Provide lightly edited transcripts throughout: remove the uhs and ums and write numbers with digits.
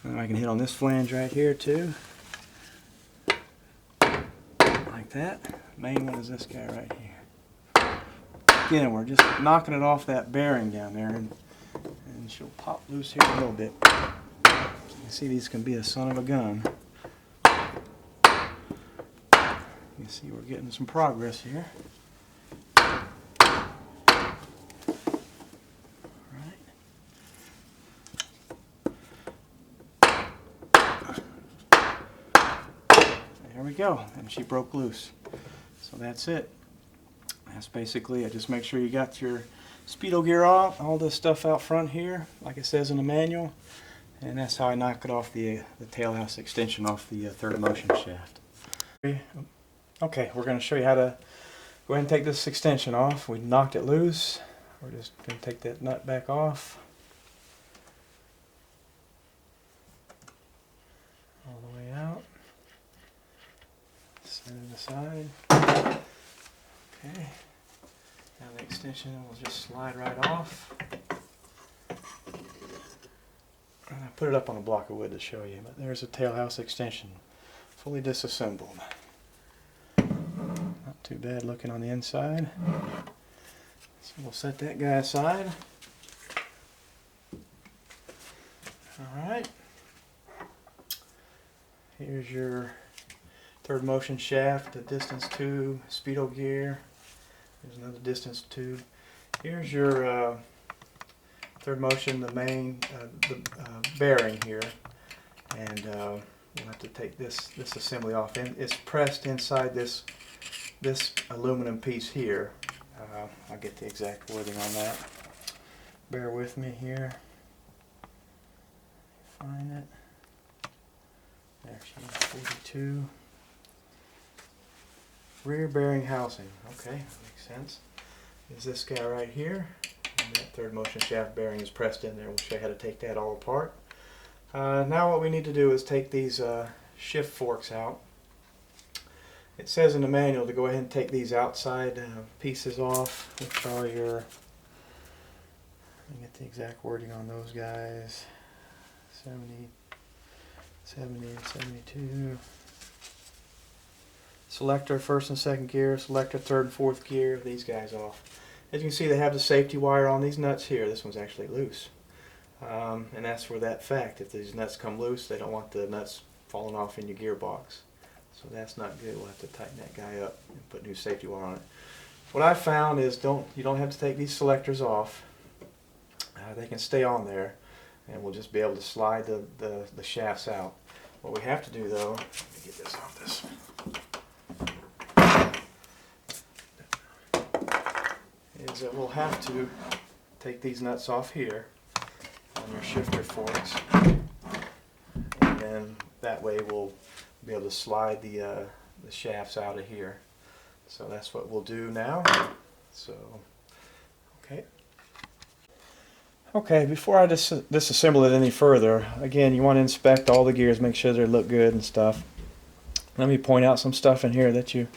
And I can hit on this flange right here too, like that. Main one is this guy right here. Again, we're just knocking it off that bearing down there, and she'll pop loose here a little bit. You see, these can be a son of a gun. You see, we're getting some progress here. There we go, and she broke loose. So that's it. That's basically it. Just make sure you got your speedo gear off, all this stuff out front here, like it says in the manual. And that's how I knock it off the tailhouse extension off the third motion shaft. Okay, we're going to show you how to go ahead and take this extension off. We knocked it loose. We're just going to take that nut back off. All the way out. Set it aside. Okay. Now the extension will just slide right off. And I put it up on a block of wood to show you, but there's a tailhouse extension, fully disassembled. Not too bad looking on the inside. So we'll set that guy aside. Alright. Here's your third motion shaft, the distance tube, speedo gear. There's another distance tube. Here's your third motion, the main bearing here, and we'll have to take this assembly off. And it's pressed inside this aluminum piece here. I'll get the exact wording on that. Bear with me here. Find it. There she is, 42. Rear bearing housing. Okay, that makes sense. Is this guy right here. And that third motion shaft bearing is pressed in there. We'll show you how to take that all apart. Now what we need to do is take these shift forks out. It says in the manual to go ahead and take these outside pieces off, which are your, let me get the exact wording on those guys, 70, 70, 72. Selector first and second gear, selector third and fourth gear, these guys off. As you can see, they have the safety wire on these nuts here. This one's actually loose. And that's for that fact. If these nuts come loose, they don't want the nuts falling off in your gearbox. So that's not good. We'll have to tighten that guy up and put new safety wire on it. What I found is you don't have to take these selectors off. They can stay on there, and we'll just be able to slide the shafts out. What we have to do though, let me get this off this. Is that we'll have to take these nuts off here on your shifter forks, and then that way we'll be able to slide the shafts out of here. So that's what we'll do now. So, okay, before I disassemble it any further, again, you want to inspect all the gears, make sure they look good and stuff. Let me point out some stuff in here that you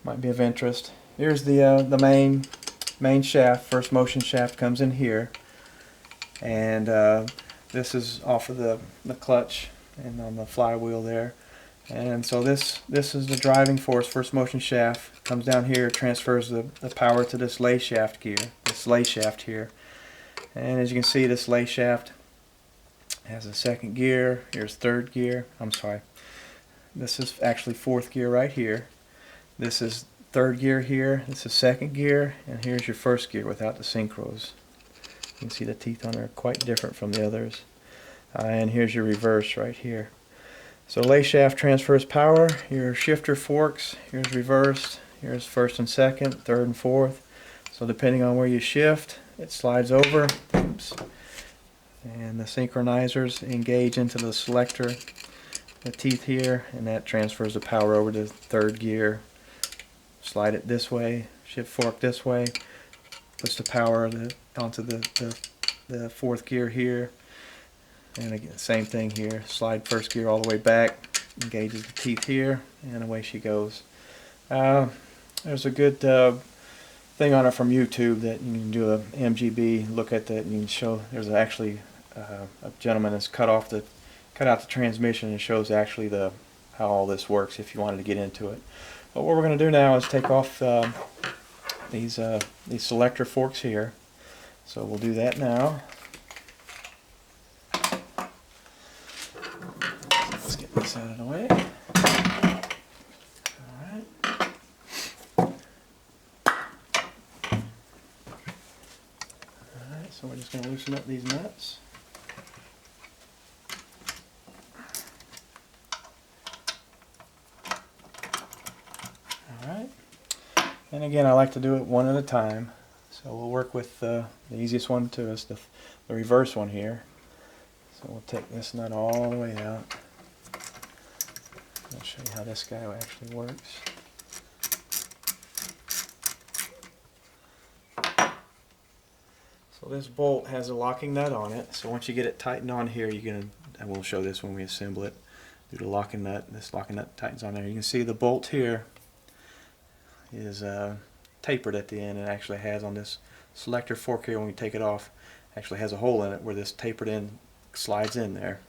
might be of interest. Here's the main shaft. First motion shaft comes in here, and this is off of the clutch and on the flywheel there. And so this is the driving force. First motion shaft comes down here, transfers the power to this Layshaft gear, this Layshaft here. And as you can see, this Layshaft has a second gear. Here's third gear. I'm sorry. This is actually fourth gear right here. This is third gear here. This is second gear, and here's your first gear without the synchros. You can see the teeth on there are quite different from the others. And here's your reverse right here. So Layshaft transfers power. Your shifter forks, here's reversed. Here's first and second, third and fourth. So depending on where you shift, it slides over. Oops. And the synchronizers engage into the selector, the teeth here, and that transfers the power over to third gear. Slide it this way, shift fork this way, puts the power onto the fourth gear here. And again, same thing here. Slide first gear all the way back, engages the teeth here, and away she goes. There's a good thing on it from YouTube that you can do a MGB, look at that, and you can show. There's actually a gentleman that's cut cut out the transmission and it shows actually how all this works if you wanted to get into it. But what we're going to do now is take off these selector forks here. So we'll do that now. Let's get this out of the way. Alright. Alright, so we're just going to loosen up these nuts. Alright. And again, I like to do it one at a time. So we'll work with the easiest one to us, the reverse one here. So we'll take this nut all the way out. I'll show you how this guy actually works. So this bolt has a locking nut on it. So once you get it tightened on here, and we'll show this when we assemble it. Do the locking nut. This locking nut tightens on there. You can see the bolt here is tapered at the end, and actually has on this selector fork here, when we take it off, actually has a hole in it where this tapered end slides in there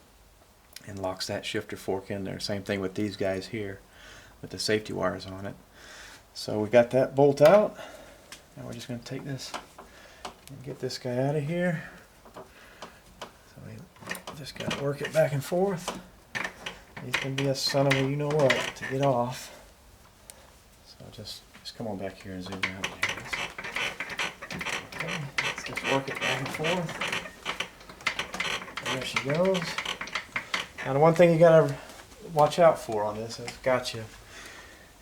and locks that shifter fork in there. Same thing with these guys here with the safety wires on it. So we got that bolt out. Now we're just going to take this and get this guy out of here. So we just got to work it back and forth. These can be a son of a you know what to get off. So just come on back here and zoom out. Okay, let's just work it back and forth. There she goes. Now the one thing you gotta watch out for on this,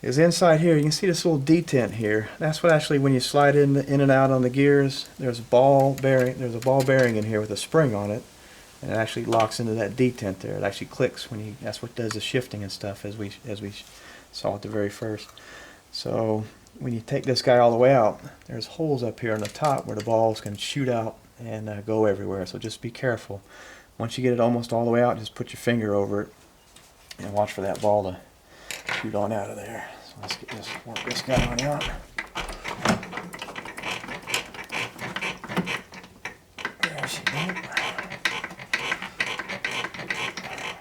is inside here. You can see this little detent here. That's what actually, when you slide in and out on the gears, there's a ball bearing. There's a ball bearing in here with a spring on it, and it actually locks into that detent there. It actually clicks when you. That's what does the shifting and stuff, as we saw at the very first. So when you take this guy all the way out, there's holes up here on the top where the balls can shoot out and go everywhere. So just be careful. Once you get it almost all the way out, just put your finger over it and watch for that ball to shoot on out of there. So let's work this guy on out. There she goes.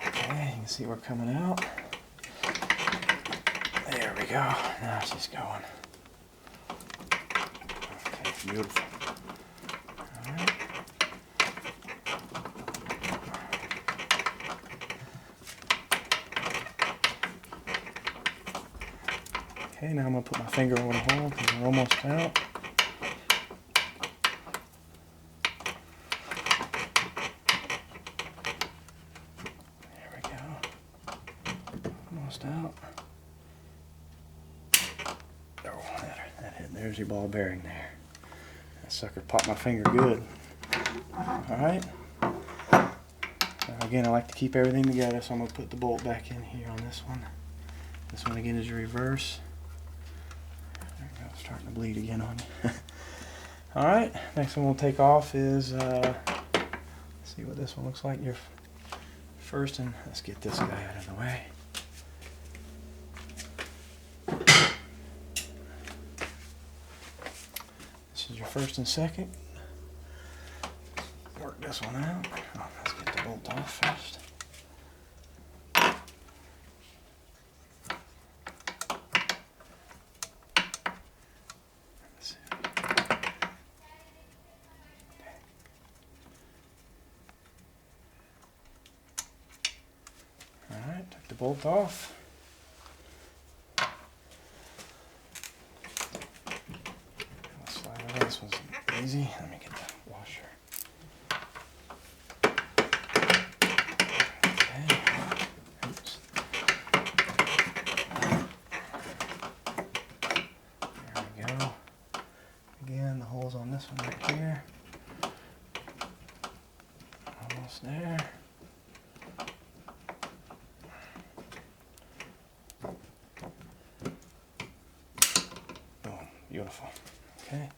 Okay, you can see we're coming out. There we go. Now she's going. Okay, beautiful. All right. Okay, now I'm going to put my finger over the hole because we're almost out. There we go. Almost out. Oh, that hit. There's your ball bearing there. That sucker popped my finger good. Alright. So again, I like to keep everything together, so I'm going to put the bolt back in here on this one. This one again is your reverse. There we go, starting to bleed again on you. Alright, next one we'll take off is, let's see what this one looks like. Your first, and let's get this guy out of the way. This is your first and second. Work this one out. Oh, let's get the bolt off first. Alright, take the bolt off. This was easy. Let me get the washer. Okay. Oops. There we go. Again, the holes on this one right here. Almost there. Boom. Beautiful. Okay.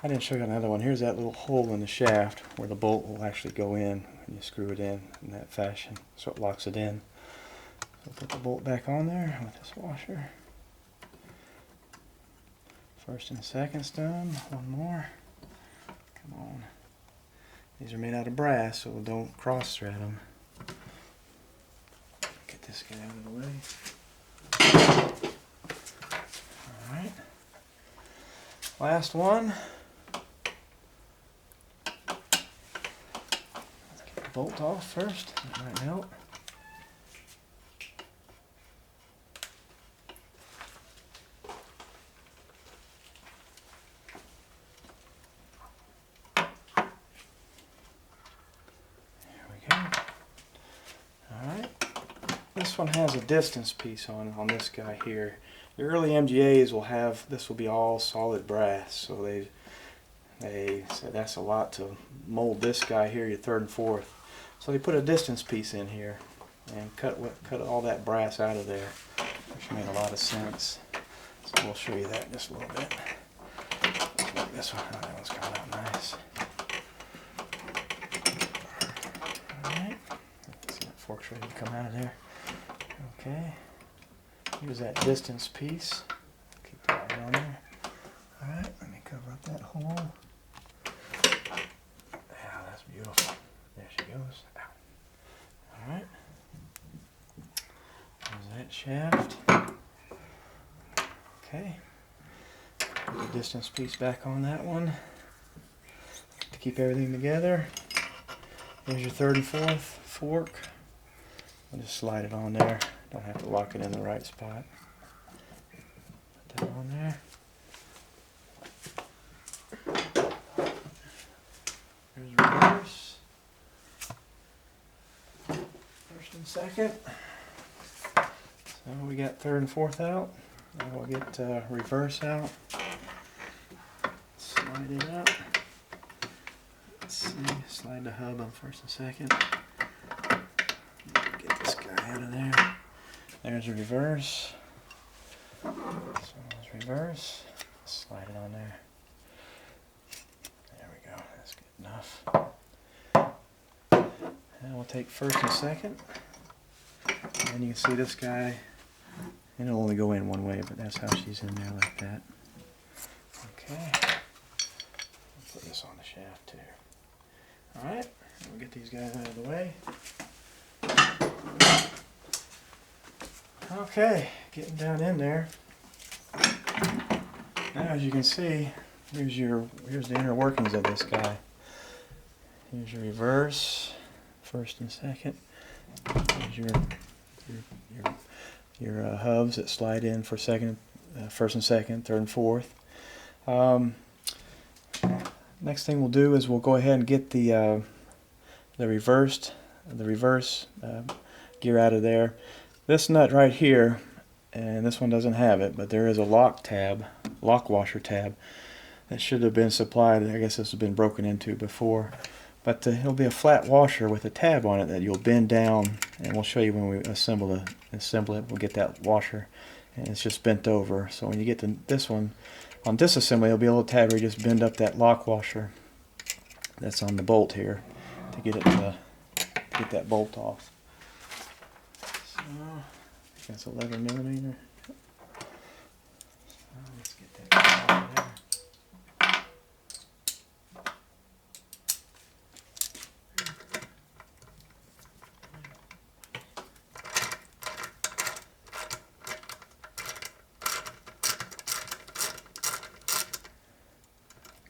I didn't show you another one. Here's that little hole in the shaft where the bolt will actually go in when you screw it in that fashion, so it locks it in. So put the bolt back on there with this washer. First and second's done. One more. Come on. These are made out of brass, so don't cross thread them. this guy out of the way. Alright. Last one. Let's get the bolt off first. That might help. This one has a distance piece on this guy here. The early MGAs will have, this will be all solid brass, so they said that's a lot to mold this guy here, your 3rd and 4th. So they put a distance piece in here and cut all that brass out of there, which made a lot of sense. So we'll show you that in just a little bit. Like this one, that one's coming out nice. Alright, see that fork's ready to come out of there. Okay, use that distance piece. Keep that right on there. Alright, let me cover up that hole. Yeah, that's beautiful. There she goes. Alright. There's that shaft. Okay. Put the distance piece back on that one to keep everything together. Here's your 3rd and 4th fork. I'll just slide it on there. Don't have to lock it in the right spot. Put that on there. There's reverse. 1st and 2nd. So we got 3rd and 4th out. Now we'll get reverse out. Slide it up. Let's see. Slide the hub on 1st and 2nd. Get this guy out of there. There's a reverse. This one is reverse. Slide it on there. There we go. That's good enough. And we'll take 1st and 2nd. And you can see this guy, it'll only go in one way, but that's how she's in there like that. Okay. I'll put this on the shaft too. Alright, we'll get these guys out of the way. Okay, getting down in there. Now as you can see, here's the inner workings of this guy. Here's your reverse, 1st and 2nd. Here's your hubs that slide in for 1st and 2nd, 3rd and 4th. Next thing we'll do is we'll go ahead and get the reverse gear out of there. This nut right here, and this one doesn't have it, but there is a lock washer tab that should have been supplied. I guess this has been broken into before, but it'll be a flat washer with a tab on it that you'll bend down, and we'll show you when we assemble it. We'll get that washer, and it's just bent over. So when you get to this one on disassembly, there'll be a little tab where you just bend up that lock washer that's on the bolt here to get it to get that bolt off. So that's 11 millimeter. So let's get that out of there.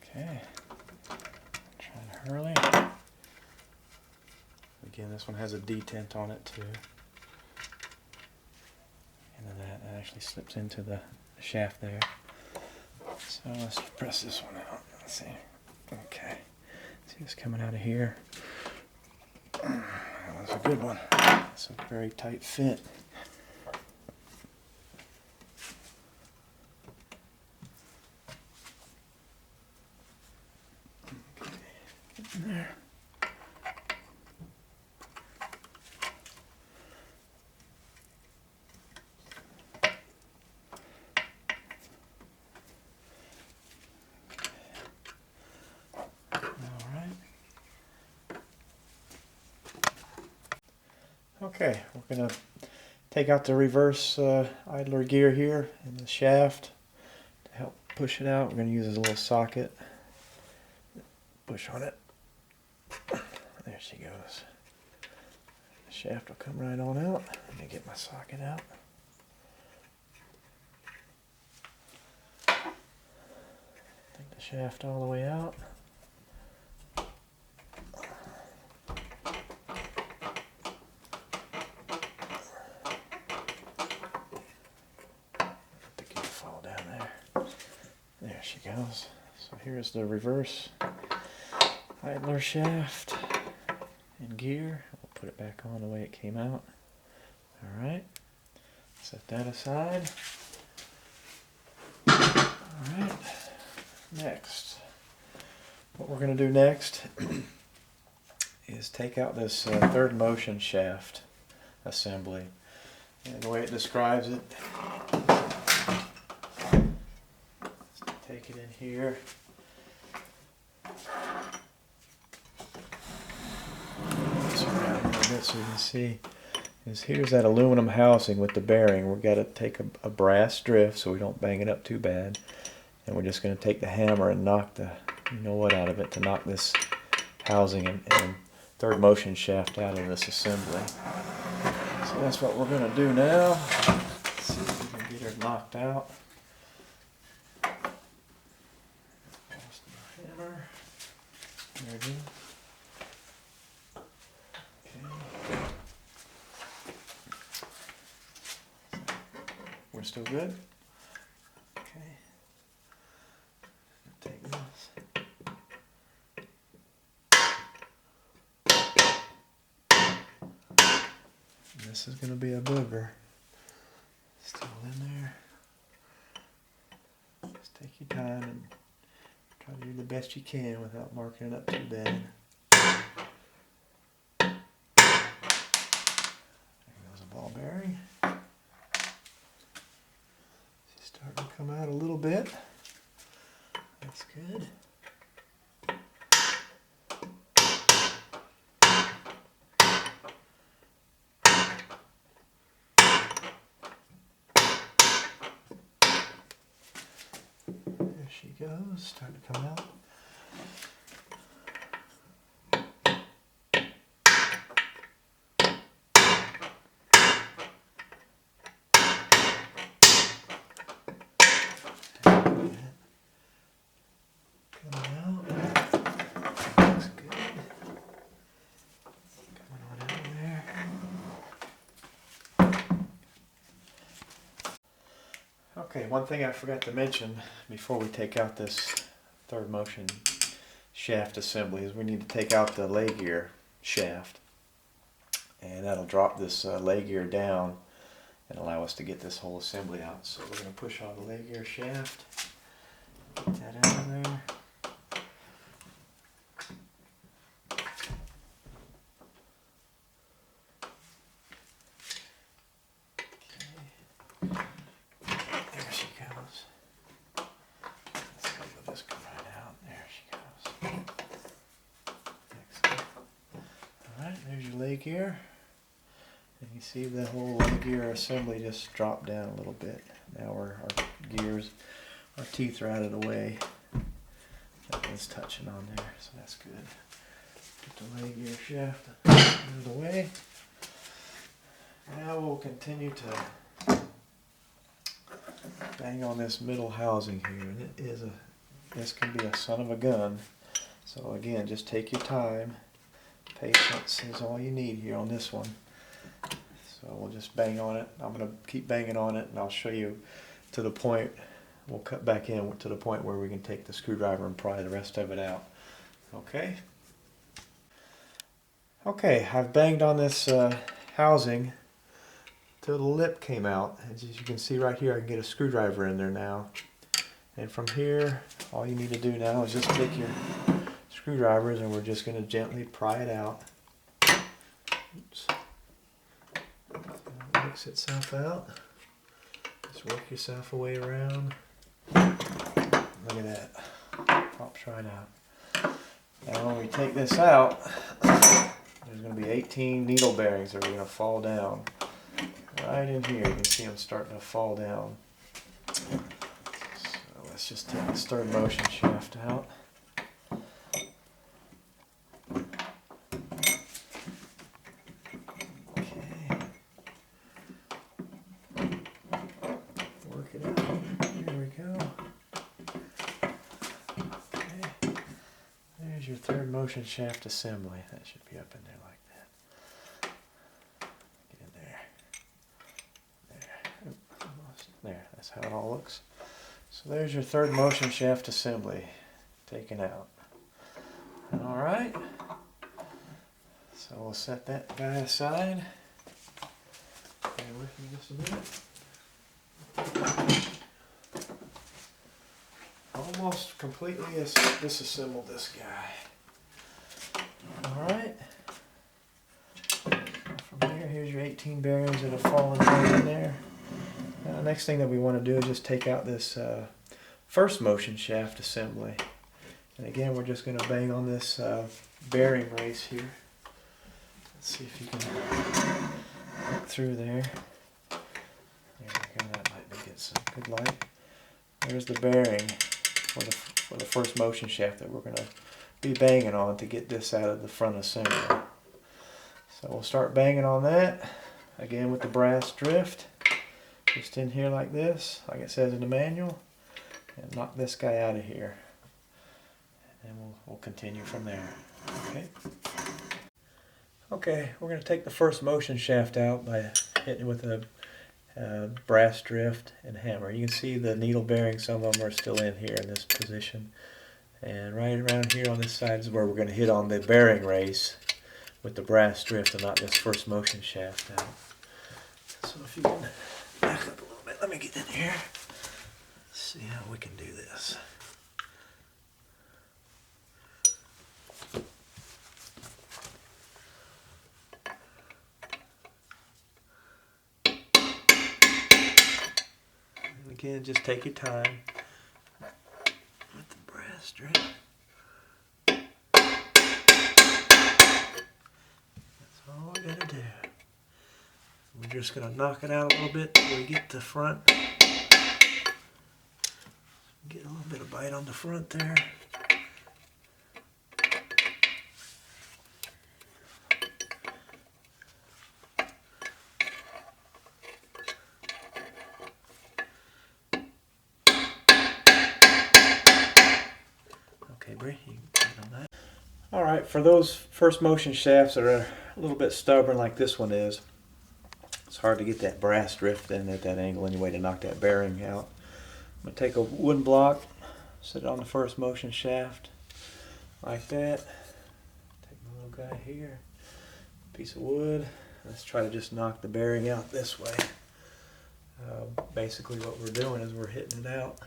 Okay, trying to hurry. Again, this one has a detent on it too. And then that actually slips into the shaft there. So let's press this one out. Let's see. Okay. See this coming out of here. That was a good one. It's a very tight fit. Okay. Get in there. Okay, we're going to take out the reverse idler gear here and the shaft to help push it out. We're going to use a little socket. Push on it. There she goes. The shaft will come right on out. Let me get my socket out. Take the shaft all the way out. Let the gear fall down there. There she goes. So here's the reverse idler shaft and gear. We'll put it back on the way it came out. Alright, set that aside. Alright, next. What we're going to do next is take out this third motion shaft assembly. And the way it describes it, take it in here. Around a little bit so you can see is here's that aluminum housing with the bearing. We've got to take a brass drift so we don't bang it up too bad, and we're just going to take the hammer and knock the you know what out of it to knock this housing and third motion shaft out of this assembly. So that's what we're going to do now. Let's see if we can get her knocked out. Lost my hammer. There it is. We're still good? Okay. Take this. This is going to be a booger. Still in there. Just take your time and try to do the best you can without marking it up too bad. There goes a ball bearing. Starting to come out a little bit. That's good. There she goes, starting to come out. Okay, one thing I forgot to mention before we take out this third motion shaft assembly is we need to take out the lay gear shaft, and that'll drop this lay gear down and allow us to get this whole assembly out. So we're going to push on the lay gear shaft, get that out of there. There's your lay gear, and you see the whole lay gear assembly just dropped down a little bit. Now our gears, our teeth are out of the way. Nothing's touching on there, so that's good. Put the lay gear shaft out of the way. Now we'll continue to bang on this middle housing here, and this can be a son of a gun. So again, just take your time. Patience is all you need here on this one. So we'll just bang on it. I'm going to keep banging on it, and I'll show you to the point. We'll cut back in to the point where we can take the screwdriver and pry the rest of it out. Okay. Okay, I've banged on this housing till the lip came out. As you can see right here, I can get a screwdriver in there now. And from here, all you need to do now is just take your screwdrivers, and we're just going to gently pry it out. Oops. It works itself out. Just work yourself away around. Look at that. Pops right out. Now when we take this out, there's going to be 18 needle bearings that are going to fall down. Right in here, you can see them starting to fall down. So let's just take this third motion shaft out. your third motion shaft assembly. That should be up in there like that. Get in there. There. Almost. There. That's how it all looks. So there's your third motion shaft assembly taken out. Alright. So we'll set that guy aside. Bear with me just a minute. Almost completely disassembled this guy. Alright. From here, here's your 18 bearings that have fallen right in there. Now, the next thing that we want to do is just take out this first motion shaft assembly. And again, we're just going to bang on this bearing race here. Let's see if you can look through there. That might get some good light. There's the bearing for the first motion shaft that we're going to be banging on to get this out of the front assembly. So we'll start banging on that, again with the brass drift, just in here like this, like it says in the manual, and knock this guy out of here. And we'll continue from there. Okay, we're going to take the first motion shaft out by hitting it with a brass drift and hammer. You can see the needle bearings, some of them are still in here in this position. And right around here on this side is where we're going to hit on the bearing race with the brass drift and knock this first motion shaft out. So if you can back up a little bit, let me get in here. Let's see how we can do this. Again, just take your time with the brass drift. That's all we gotta do. We're just gonna knock it out a little bit till we get to front. Get a little bit of bite on the front there. Alright, for those first motion shafts that are a little bit stubborn like this one is, it's hard to get that brass drift in at that angle anyway to knock that bearing out. I'm going to take a wooden block, set it on the first motion shaft like that. Take my little guy here, piece of wood. Let's try to just knock the bearing out this way. Basically what we're doing is we're hitting it out.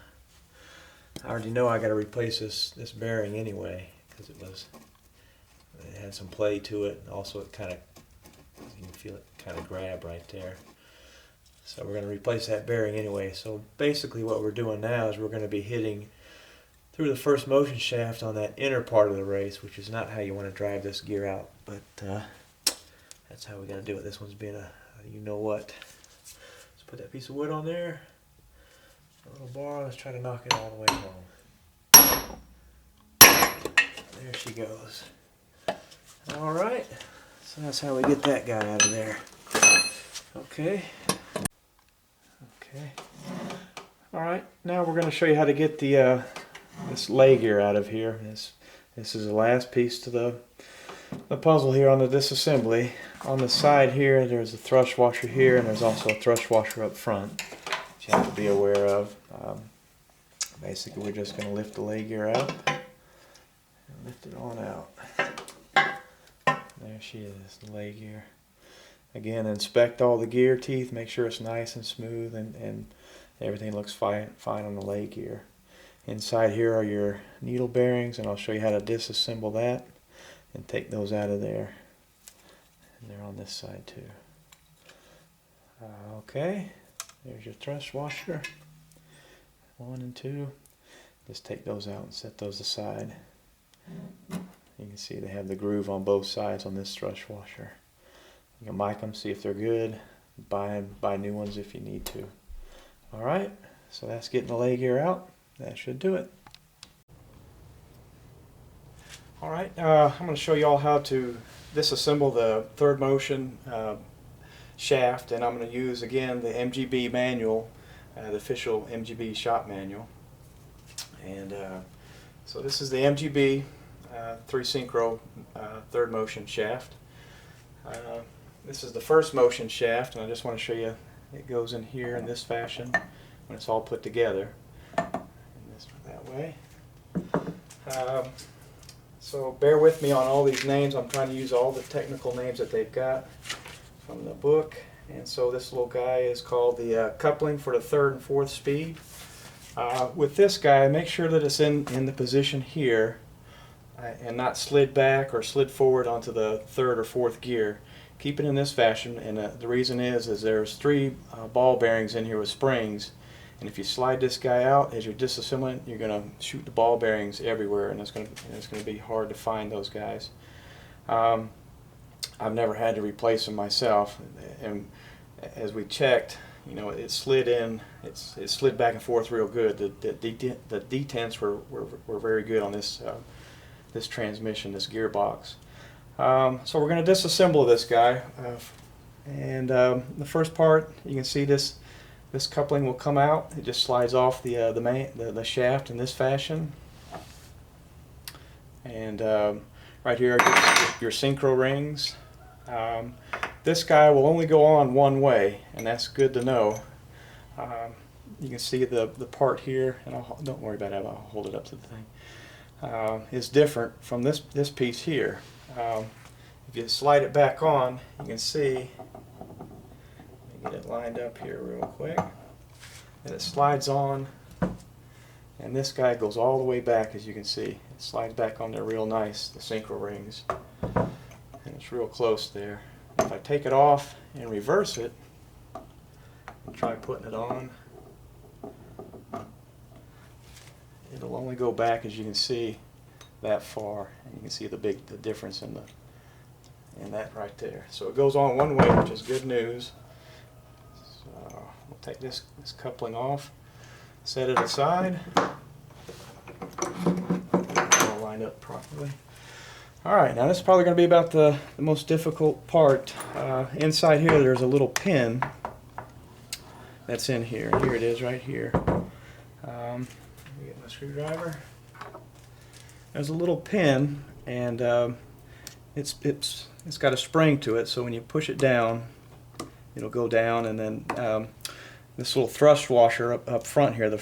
I already know I got to replace this bearing anyway because it had some play to it, and also it kind of, you can feel it kind of grab right there. So we're going to replace that bearing anyway. So basically what we're doing now is we're going to be hitting through the first motion shaft on that inner part of the race, which is not how you want to drive this gear out, but that's how we got to do it. This one's being a you know what. Let's put that piece of wood on there. A little bar, let's try to knock it all the way home. There she goes. Alright, so that's how we get that guy out of there. Okay. Alright, now we're going to show you how to get the this lay gear out of here. This is the last piece to the puzzle here on the disassembly. On the side here, there's a thrust washer here, and there's also a thrust washer up front that you have to be aware of. Basically, we're just going to lift the lay gear out and lift it on out. There she is, the lay gear. Again, inspect all the gear teeth, make sure it's nice and smooth, and everything looks fine on the lay gear. Inside here are your needle bearings, and I'll show you how to disassemble that and take those out of there. And they're on this side too. Okay, there's your thrust washer. 1 and 2. Just take those out and set those aside. You can see they have the groove on both sides on this thrust washer. You can mic them, see if they're good. Buy new ones if you need to. Alright, so that's getting the lay gear out. That should do it. Alright, I'm going to show you all how to disassemble the third motion shaft, and I'm going to use again the MGB manual, the official MGB shop manual. And so this is the MGB 3 Synchro third motion shaft. This is the first motion shaft, and I just want to show you it goes in here in this fashion when it's all put together. And this that way. So bear with me on all these names. I'm trying to use all the technical names that they've got from the book. And so this little guy is called the coupling for the third and fourth speed. With this guy, make sure that it's in the position here and not slid back or slid forward onto the third or fourth gear. Keep it in this fashion, and the reason is there's 3 ball bearings in here with springs, and if you slide this guy out as you're disassembling, you're going to shoot the ball bearings everywhere, and it's going to be hard to find those guys. I've never had to replace them myself, and as we checked, you know, it slid in, it slid back and forth real good. The detents were very good on this this transmission, this gearbox. So we're going to disassemble this guy, and the first part, you can see this coupling will come out. It just slides off the shaft in this fashion, and right here are your synchro rings. This guy will only go on one way, and that's good to know. You can see the part here, and don't worry about it, I'll hold it up to the thing, is different from this piece here. If you slide it back on, you can see, let me get it lined up here real quick, and it slides on, and this guy goes all the way back, as you can see. It slides back on there real nice, the synchro rings, and it's real close there. If I take it off and reverse it, and try putting it on, it'll only go back, as you can see, that far, and you can see the difference in that right there. So it goes on one way, which is good news. So we'll take this coupling off, set it aside, all lined up properly. All right, now this is probably going to be about the most difficult part. Inside here, there's a little pin that's in here. Here it is, right here. Let me get my screwdriver. There's a little pin, and it's got a spring to it, so when you push it down, it'll go down, and then this little thrust washer up front here, the